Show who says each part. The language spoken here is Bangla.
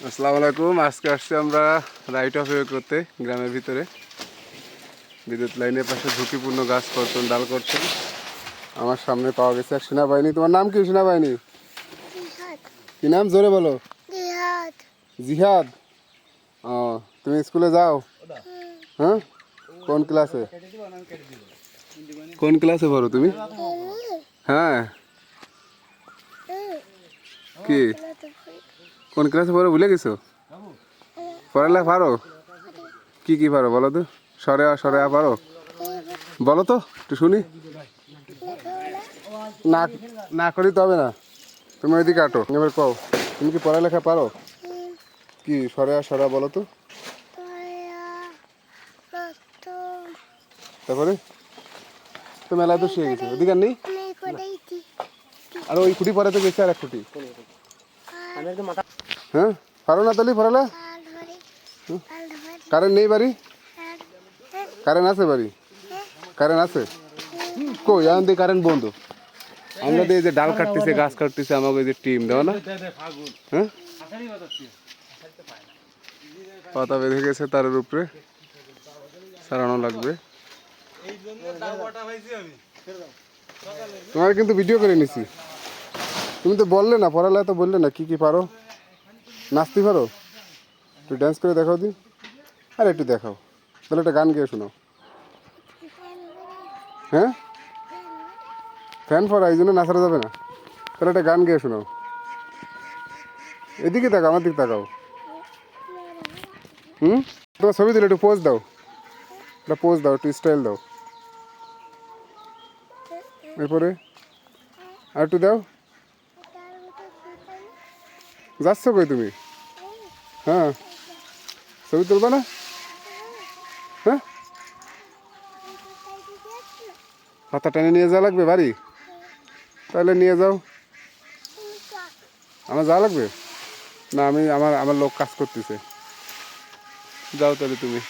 Speaker 1: আসসালামু আলাইকুম। আজকে আসছি আমরা রাইট অফ ওয়ে করতে গ্রামের ভিতরে। বিদ্যুৎ লাইনের পাশে ঝুঁকিপূর্ণ গাছ করছেন, ডাল করছেন। আমার সামনে পাওয়া গেছে এক সেনাবাহিনী। তোমার নাম কি সেনাবাহিনী? কি নাম জোরে বলো? জিহাদ। ও, তুমি স্কুলে যাও? হ্যাঁ, কোন ক্লাসে? কোন ক্লাসে পড়ো তুমি? হ্যাঁ, কি কোন ক্লাসে পড়ো ভুলে গেছো? পড়ালেখা পারো? কি কি পারো বলো তো? সরে আ সরে আ পারো? বলো তো একটু শুনি। না না করি তো হবে না। তুমি ওইদিকে আটো, এবার কও তুমি কি পড়ালেখা পারো? কি সরে আ সরে আ বলো তো। তারপরে তো মেলা তো শিখে গেছে, ওদিকে আর নেই। আর ওই খুঁটি পরে তো গেছে আর এক খুঁটি। হ্যাঁ, পারো না তাহলে পড়ালে? কারেন্ট নেই বাড়ি? কারেন্ট আছে বাড়ি? কারেন্ট আছে? কই এখন দিয়ে কারেন্ট বন্ধ। আমরা দিয়ে যে ডাল কাটতেছে, গাছ কাটতেছে, আমাকে যে টিম দেওয়া না। হ্যাঁ, পাতা বেঁধে গেছে তারের উপরে, সারানো লাগবে। তোমার কিন্তু ভিডিও করে নিছি। তুমি তো বললে না পড়ালেখা, তো বললে না কি কি পারো। নাচতে পারো? একটু ড্যান্স করে দেখাও দিন। আর একটু দেখাও, তাহলে একটা গান গেয়ে শোনাও। হ্যাঁ, ফ্যান পরা এই জন্য নাচানো যাবে না, তাহলে একটা গান গেয়ে শোনাও। এদিকে তাকাও, আমার দিকে তাকাও। তোমার ছবি দিলে একটু পোজ দাও, একটা পোজ দাও, একটু স্টাইল দাও। এরপরে আর একটু দাও। যাচ্ছ কই তুমি? হ্যাঁ, ছবি তুলবা না? হ্যাঁ, হাতা টেনে নিয়ে যাওয়া লাগবে বাড়ি? তাহলে নিয়ে যাও। আমার যাওয়া লাগবে না, আমি আমার আমার লোক কাজ করতেছে। যাও তাহলে তুমি।